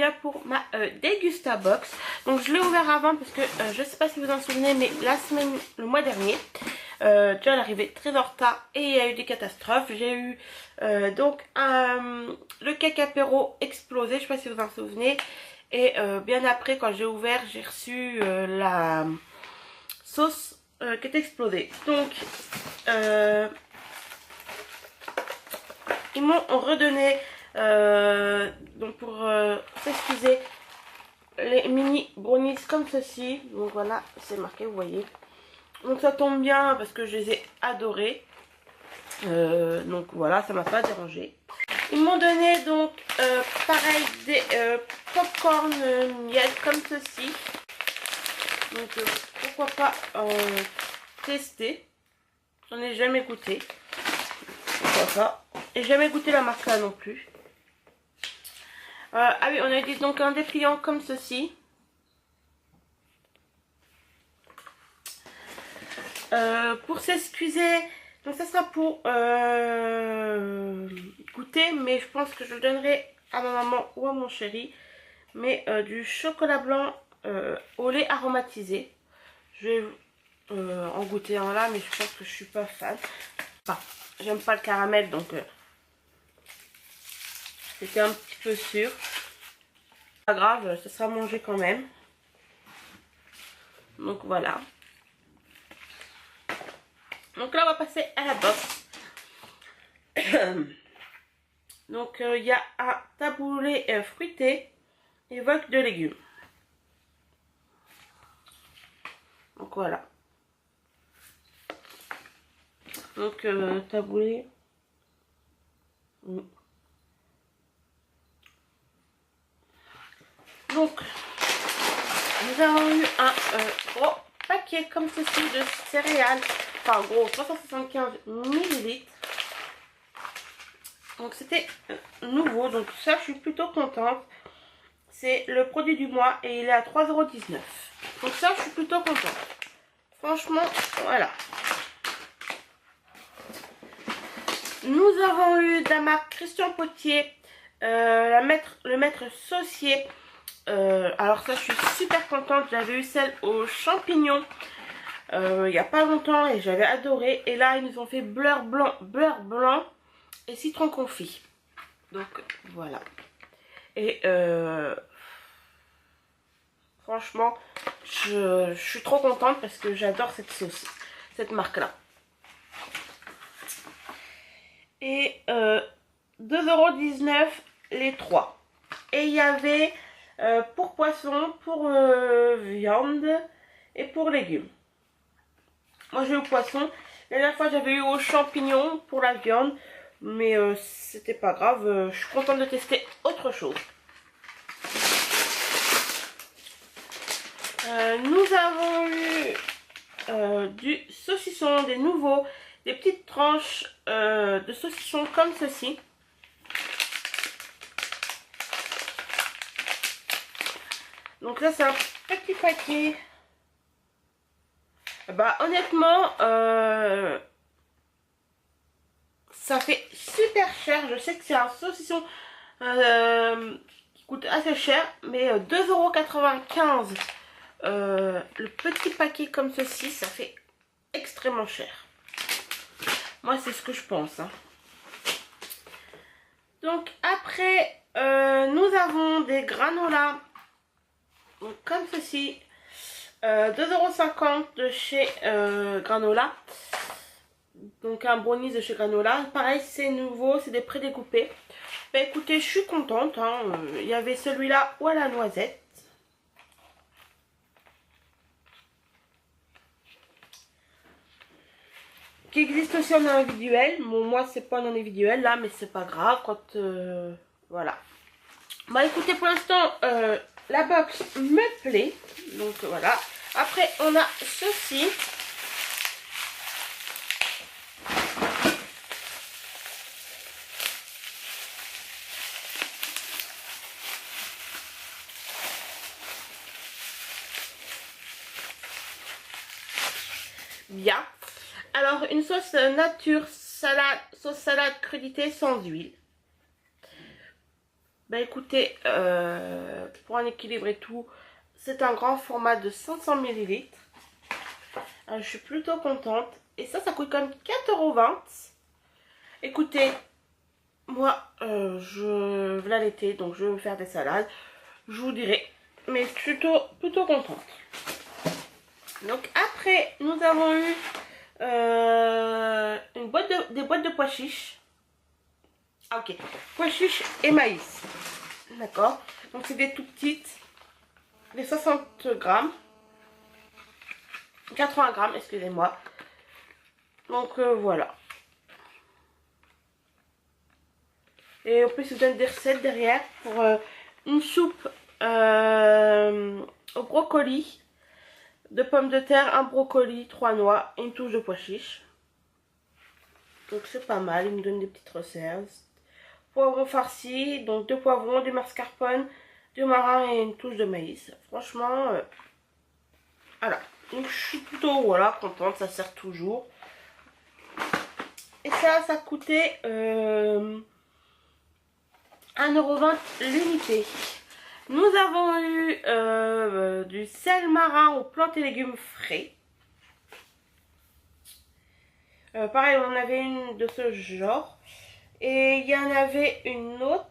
bien pour ma Dégusta Box. Donc je l'ai ouvert avant parce que je sais pas si vous en souvenez, mais le mois dernier, déjà l'arrivée très en retard et il y a eu des catastrophes. J'ai eu donc le cake apéro explosé, je sais pas si vous en souvenez. Et bien après, quand j'ai ouvert, j'ai reçu la sauce qui est explosée. Donc ils m'ont redonné, donc pour s'excuser, les mini brownies comme ceci. Donc voilà, c'est marqué, vous voyez. Donc ça tombe bien parce que je les ai adorés. Donc voilà, ça m'a pas dérangé. Ils m'ont donné donc pareil des popcorn miel comme ceci. Donc pourquoi pas tester. J'en ai jamais goûté. Pourquoi pas. Et j'ai jamais goûté la marque là non plus. Ah oui, on a dit donc un dépliant comme ceci. Pour s'excuser, donc ça sera pour goûter, mais je pense que je le donnerai à ma maman ou à mon chéri. Mais du chocolat blanc au lait aromatisé. Je vais en goûter un là, mais je pense que je suis pas fan. Enfin, j'aime pas le caramel, donc c'était un petit peu sûr. Pas grave, ça sera mangé quand même. Donc voilà. Donc là on va passer à la box. Donc il y a un taboulé fruité et wok de légumes. Donc voilà. Donc taboulé. Donc nous avons eu un gros paquet comme ceci de céréales. Enfin gros, 375 ml. Donc c'était nouveau, donc ça je suis plutôt contente. C'est le produit du mois et il est à 3,19 €. Donc ça je suis plutôt contente. Franchement, voilà. Nous avons eu de la marque Christian Potier, le maître saucier. Alors ça je suis super contente. J'avais eu celle aux champignons il n'y a pas longtemps et j'avais adoré. Et là ils nous ont fait beurre blanc et citron confit. Donc voilà. Et franchement je suis trop contente parce que j'adore cette sauce, cette marque là. Et 2,19 € les 3. Et il y avait pour poisson, pour viande et pour légumes. Moi j'ai eu poisson. La dernière fois j'avais eu aux champignons pour la viande. Mais c'était pas grave. Je suis contente de tester autre chose. Nous avons eu du saucisson, des nouveaux, des petites tranches de saucisson comme ceci. Donc là c'est un petit paquet. Bah honnêtement ça fait super cher. Je sais que c'est un saucisson qui coûte assez cher, mais 2,95 €. Le petit paquet comme ceci, ça fait extrêmement cher. Moi c'est ce que je pense, hein. Donc après nous avons des granolas, donc comme ceci, 2,50 € de chez Granola. Donc un brownies de chez Granola. Pareil c'est nouveau, c'est des prédécoupés. Bah écoutez, je suis contente, hein. Il y avait celui-là ou à la noisette. Qui existe aussi en individuel. Bon, moi c'est pas en individuel là, mais c'est pas grave quand voilà. Bah écoutez, pour l'instant la box me plaît, donc voilà. Après on a ceci. Bien. Alors une sauce nature salade, sauce salade crudité sans huile. Bah écoutez, pour un équilibre et tout, c'est un grand format de 500 ml. Je suis plutôt contente. Et ça coûte quand même 4,20 €. Écoutez, moi, je vais l'allaiter, donc je vais me faire des salades. Je vous dirai, mais je suis plutôt contente. Donc après, nous avons eu des boîtes de pois chiches. Ah ok, pois chiches et maïs. D'accord, donc c'est des tout petites, des 60 grammes. 80 grammes, excusez-moi. Donc voilà. Et en plus, ils vous donnent des recettes derrière pour une soupe au brocoli, de pommes de terre, un brocoli, 3 noix et une touche de pois chiches. Donc c'est pas mal, ils me donnent des petites recettes. Poivron farci, donc 2 poivrons, du mascarpone, du romarin et une touche de maïs. Franchement, voilà. Donc je suis plutôt voilà, contente, ça sert toujours. Et ça coûtait 1,20 € l'unité. Nous avons eu du sel marin aux plantes et légumes frais. Pareil, on en avait une de ce genre. Et il y en avait une autre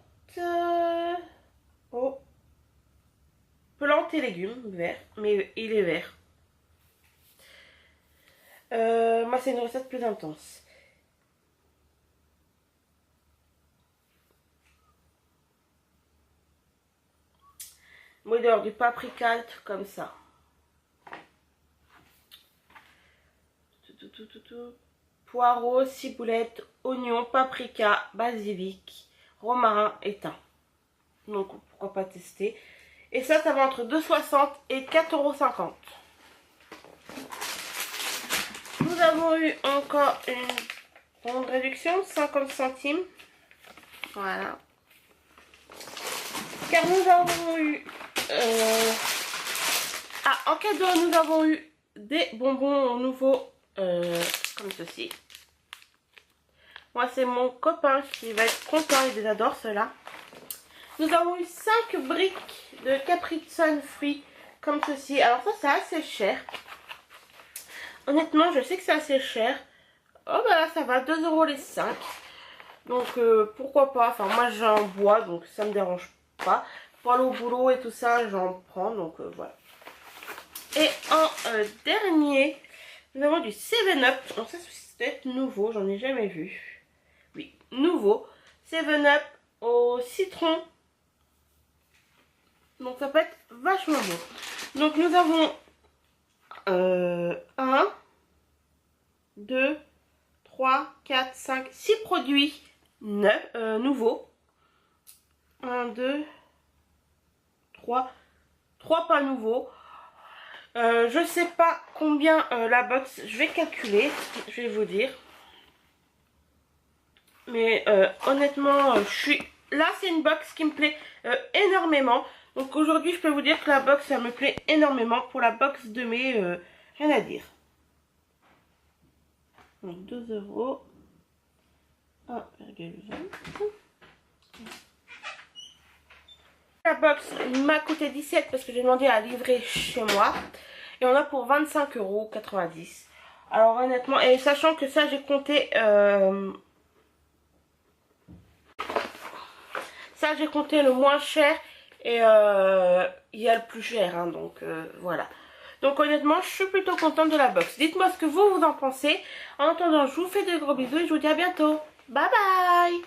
aux plantes et légumes verts. Mais il est vert. Moi, c'est une recette plus intense. Modeur du paprika comme ça. Poireaux, ciboulette, oignon, paprika, basilic, romarin et thym. Donc pourquoi pas tester. Et ça va entre 2,60 € et 4,50 €. Nous avons eu encore une grande réduction, 50 centimes. Voilà. Car nous avons eu... en cadeau, nous avons eu des bonbons nouveaux comme ceci. Moi, c'est mon copain qui va être content, il les adore ceux-là. Nous avons eu 5 briques de Capri Sun fruits comme ceci. Alors ça, c'est assez cher. Honnêtement, je sais que c'est assez cher. Oh bah là, ça va, 2 € les 5. Donc pourquoi pas. Enfin, moi j'en bois, donc ça me dérange pas. Pour aller au boulot et tout ça, j'en prends, donc voilà. Et en dernier, nous avons du 7-Up. Donc ça, c'est peut-être nouveau, j'en ai jamais vu. Oui, nouveau. 7-Up au citron. Donc ça peut être vachement bon. Donc nous avons 1, 2, 3, 4, 5, 6 produits nouveaux. 1, 2, 3 pas nouveaux. Je sais pas combien la box, je vais calculer, je vais vous dire. Mais honnêtement, je suis... Là, c'est une box qui me plaît énormément. Donc aujourd'hui, je peux vous dire que la box, ça me plaît énormément. Pour la box de mai, rien à dire. Donc 2 €. 1,20 €. La box m'a coûté 17 parce que j'ai demandé à livrer chez moi. Et on a pour 25,90 €. Alors honnêtement, et sachant que ça j'ai compté... ça j'ai compté le moins cher. Et il y a le plus cher. Hein, donc voilà. Donc honnêtement, je suis plutôt contente de la box. Dites-moi ce que vous en pensez. En attendant, je vous fais de gros bisous et je vous dis à bientôt. Bye bye.